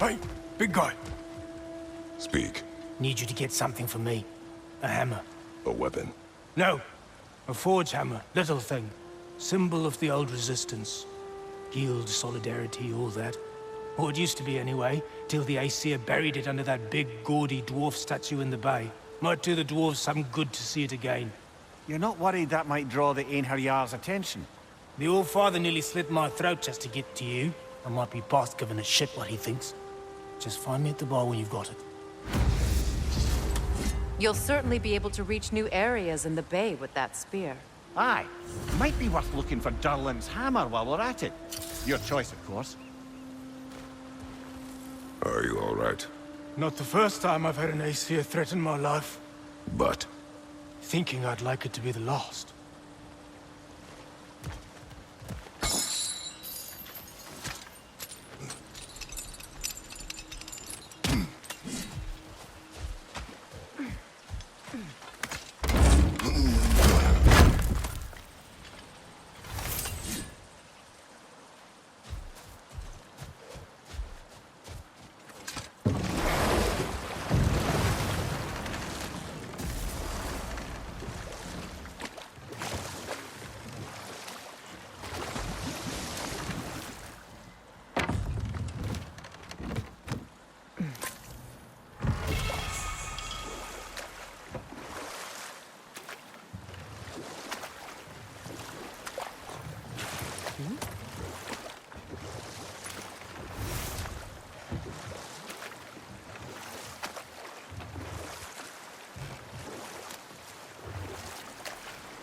Hey, big guy. Speak. Need you to get something for me. A hammer. A weapon. No. A forge hammer. Little thing. Symbol of the old resistance. Guild, solidarity, all that. Or it used to be anyway, till the Aesir buried it under that big, gaudy dwarf statue in the bay. Might do the dwarves some good to see it again. You're not worried that might draw the Einherjar's attention? The old father nearly slit my throat just to get to you. I might be past giving a shit what he thinks. Just find me at the bar when you've got it. You'll certainly be able to reach new areas in the bay with that spear. Aye. Might be worth looking for Durlin's hammer while we're at it. Your choice, of course. Are you all right? Not the first time I've had an Aesir threaten my life. But Thinking I'd like it to be the last.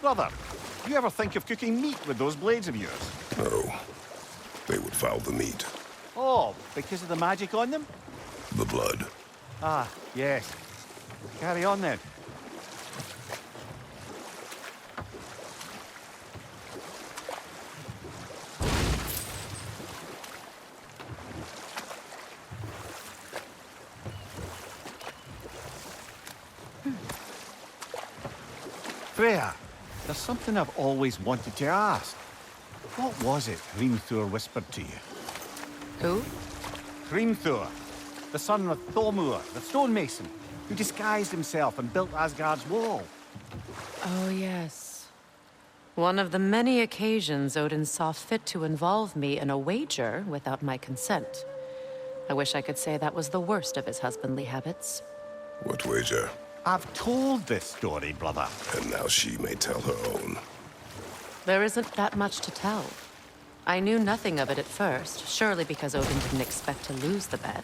Brother, you ever think of cooking meat with those blades of yours? no. They would foul the meat. Oh, because of the magic on them? The blood. Ah, yes. Carry on then. Freya, there's something I've always wanted to ask. What was it Hrimthur whispered to you? Who? Hrimthur, the son of Thormur, the stonemason, who disguised himself and built Asgard's wall. Oh, yes. One of the many occasions Odin saw fit to involve me in a wager without my consent. I wish I could say that was the worst of his husbandly habits. What wager? I've told this story, brother. And now she may tell her own. There isn't that much to tell. I knew nothing of it at first, surely because Odin didn't expect to lose the bet.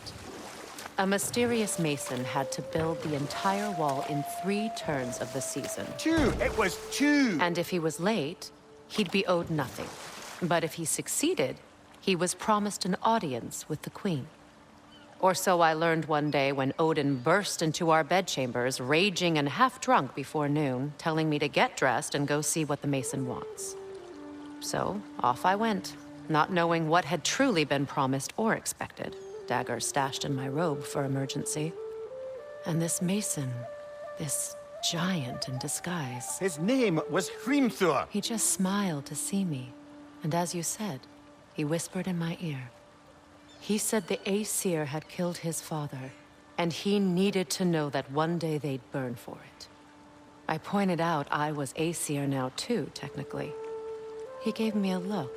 A mysterious mason had to build the entire wall in 3 turns of the season. 2! It was 2! And if he was late, he'd be owed nothing. But if he succeeded, he was promised an audience with the queen. Or so I learned one day when Odin burst into our bedchambers, raging and half-drunk before noon, telling me to get dressed and go see what the mason wants. So, off I went, not knowing what had truly been promised or expected. Dagger stashed in my robe for emergency. And this mason, this giant in disguise, His name was Hrimthur. he just smiled to see me. And as you said, he whispered in my ear. He said the Aesir had killed his father, and he needed to know that one day they'd burn for it. I pointed out I was Aesir now too, technically. He gave me a look,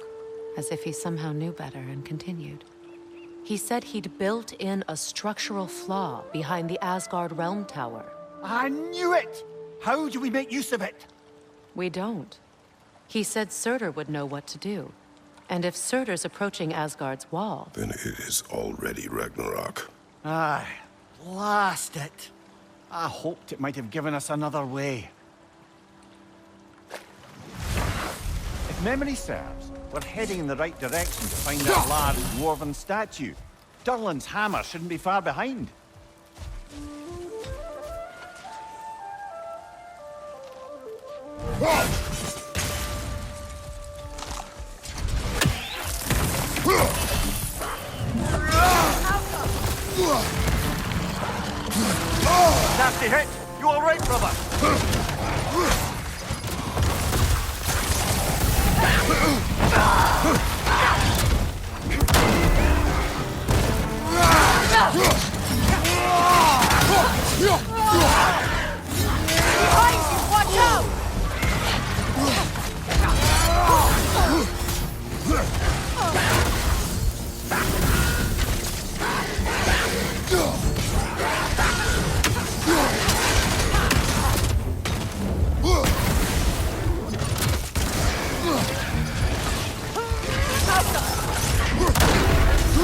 as if he somehow knew better, and continued. He said he'd built in a structural flaw behind the Asgard Realm Tower. I knew it! How do we make use of it? We don't. He said Surtur would know what to do. And if Surtur's approaching Asgard's wall, Then it is already Ragnarok. Aye, blast it. I hoped it might have given us another way. If memory serves, we're heading in the right direction to find that large dwarven statue. Durlin's hammer shouldn't be far behind. Nasty hit! You all right, brother? Behind you! Watch out!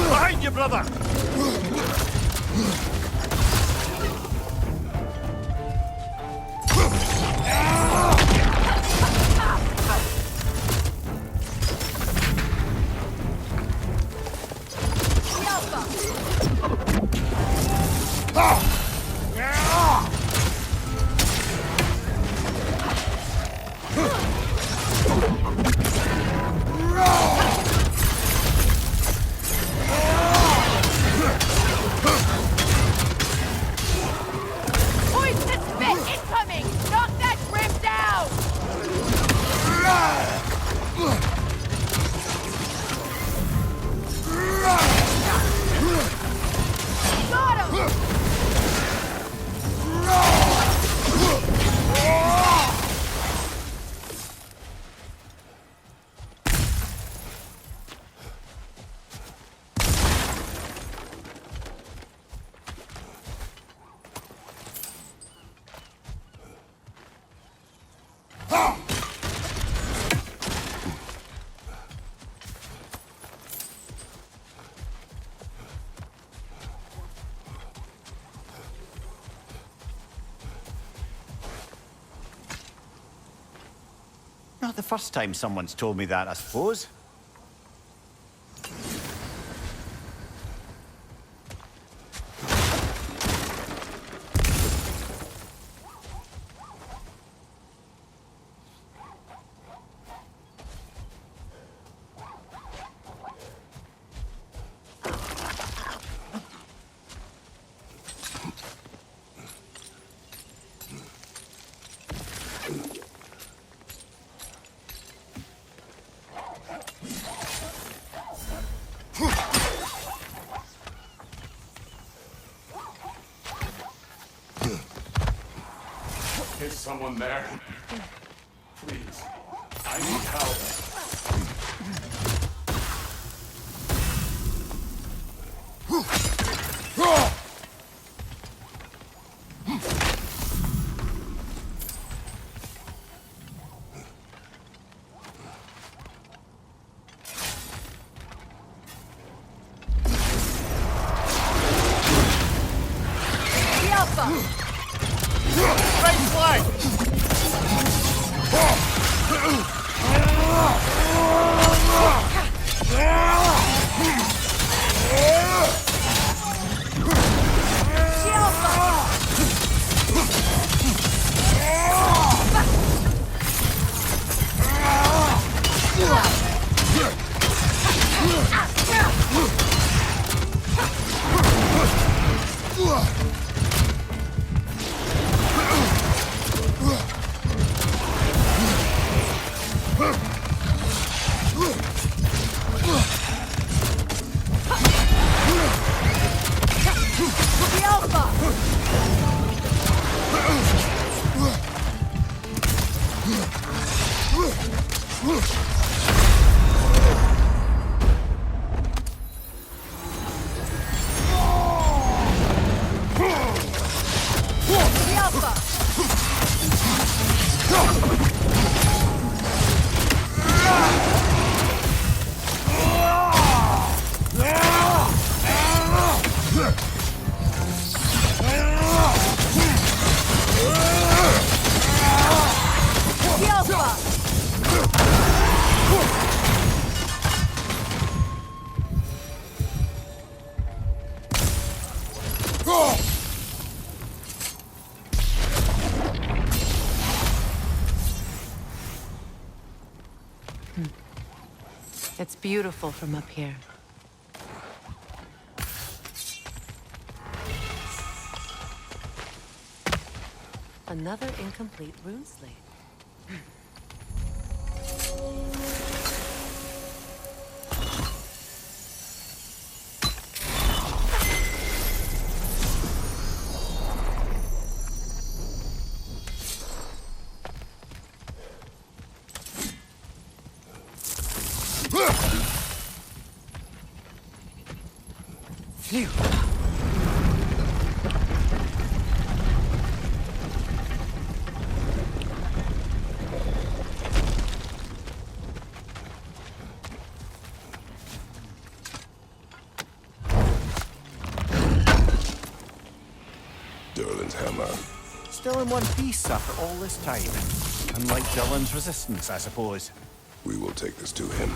Behind you, brother! Poison spit incoming! Knock that grim down! Got him! Not the first time someone's told me that, I suppose. Is someone there? Please. I need help. The Alpha! Right flag! The Alpha! The Alpha! The Alpha! The Alpha! It's beautiful from up here. Another incomplete rune slate. Phew. Durlin's hammer. Still in one piece after all this time. Unlike Dylan's resistance, I suppose. We will take this to him.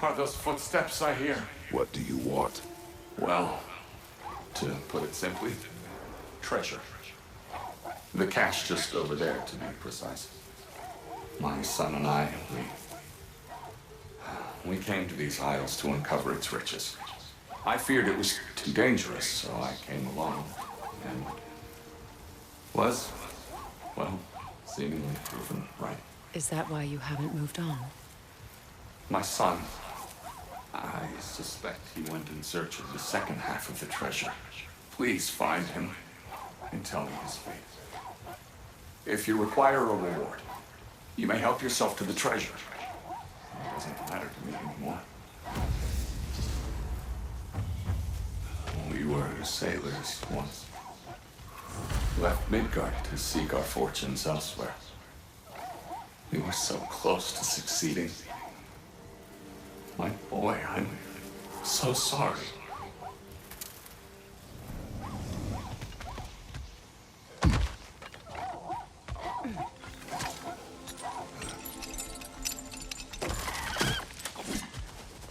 Are those footsteps I hear? What do you want? Well, to put it simply, treasure. The cache just over there, to be precise. My son and I, we came to these isles to uncover its riches. I feared it was too dangerous, so I came along and was, well, seemingly proven right. Is that why you haven't moved on? My son, I suspect he went in search of the second half of the treasure. Please find him and tell me his fate. If you require a reward, you may help yourself to the treasure. It doesn't matter to me anymore. We were sailors once. Left Midgard to seek our fortunes elsewhere. We were so close to succeeding. My boy, I'm so sorry.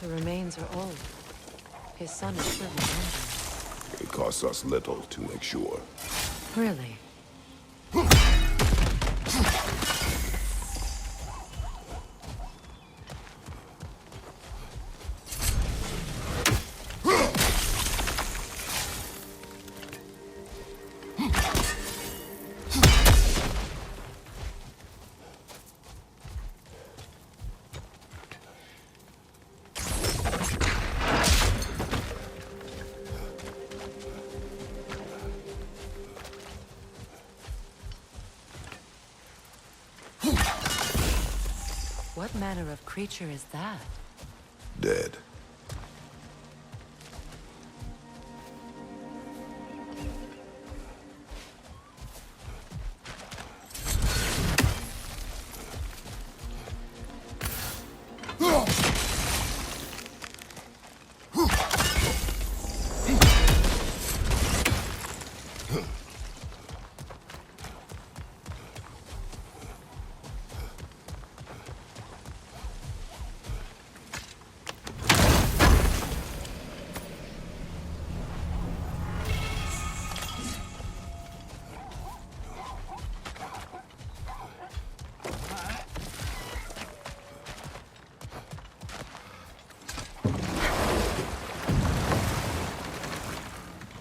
The remains are old. His son is surely wondering. It costs us little to make sure. Really? What manner of creature is that? Dead.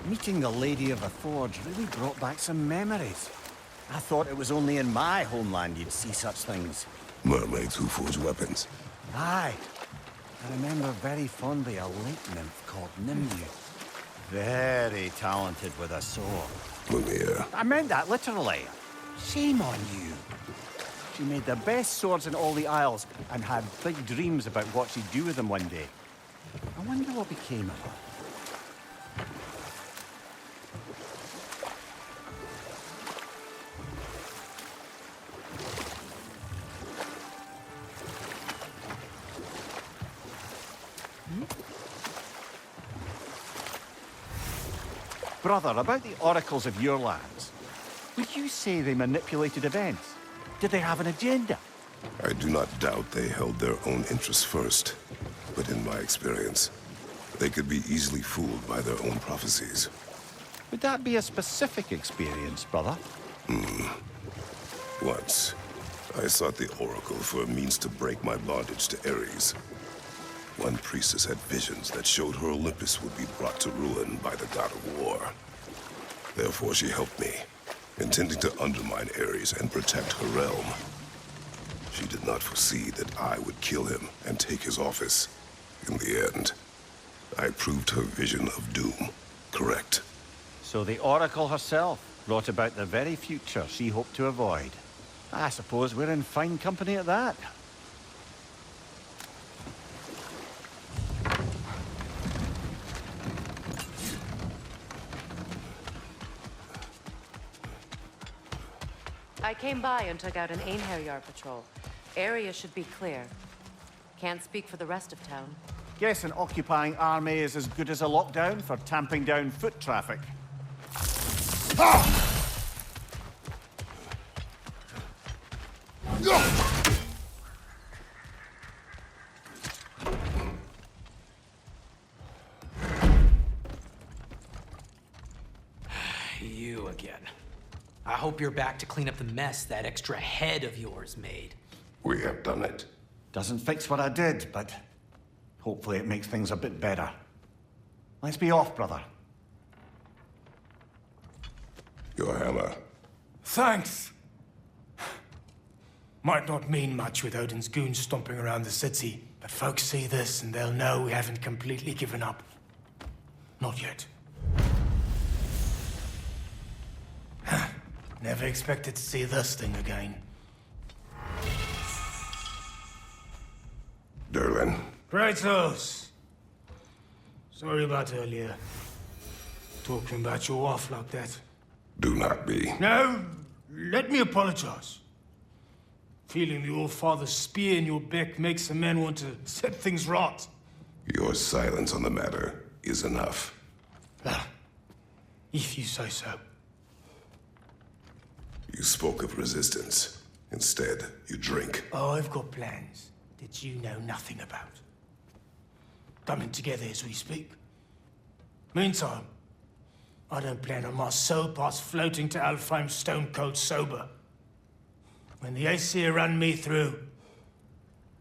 Meeting the Lady of the Forge really brought back some memories. I thought it was only in my homeland you'd see such things. Mermaids who forge weapons. Aye. I remember very fondly a lake nymph called Nimbu. Very talented with a sword. Mimir. I meant that literally. Shame on you. She made the best swords in all the Isles and had big dreams about what she'd do with them one day. I wonder what became of her. Brother, about the oracles of your lands, would you say they manipulated events? Did they have an agenda? I do not doubt they held their own interests first. But in my experience, they could be easily fooled by their own prophecies. Would that be a specific experience, brother? Once, I sought the Oracle for a means to break my bondage to Ares. One priestess had visions that showed her Olympus would be brought to ruin by the god of war. Therefore she helped me, intending to undermine Ares and protect her realm. She did not foresee that I would kill him and take his office. In the end, I proved her vision of doom correct. So the Oracle herself brought about the very future she hoped to avoid. I suppose we're in fine company at that. I came by and took out an Einherjar patrol. Area should be clear. Can't speak for the rest of town. Guess an occupying army is as good as a lockdown for tamping down foot traffic. You again. I hope you're back to clean up the mess that extra head of yours made. We have done it. Doesn't fix what I did, but hopefully it makes things a bit better. Let's be off, brother. Your hammer. Thanks. Might not mean much with Odin's goons stomping around the city, but folks see this and they'll know we haven't completely given up. Not yet. Never expected to see this thing again. Durlin. Kratos! Sorry about earlier. Talking about your wife like that. Do not be. No, let me apologize. Feeling the All-Father's spear in your back makes a man want to set things right. Your silence on the matter is enough. Ah, if you say so. You spoke of resistance. Instead, you drink. Oh, I've got plans that you know nothing about. Coming together as we speak. Meantime, I don't plan on my soul parts floating to Alfheim stone cold sober. When the Aesir run me through,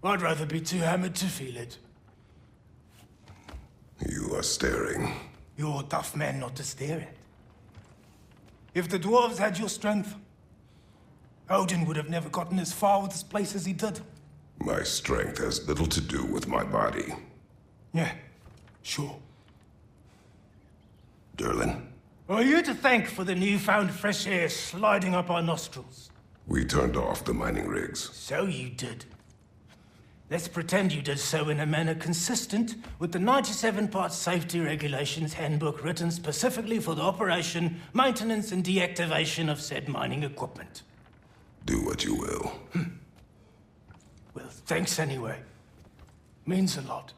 I'd rather be too hammered to feel it. You are staring. You're a tough man not to stare at. If the dwarves had your strength, Odin would have never gotten as far with this place as he did. My strength has little to do with my body. Yeah, sure. Durlin, Are you to thank for the newfound fresh air sliding up our nostrils? we turned off the mining rigs. So you did. Let's pretend you did so in a manner consistent with the 97-part safety regulations handbook written specifically for the operation, maintenance, and deactivation of said mining equipment. Do what you will. Well, thanks anyway. Means a lot.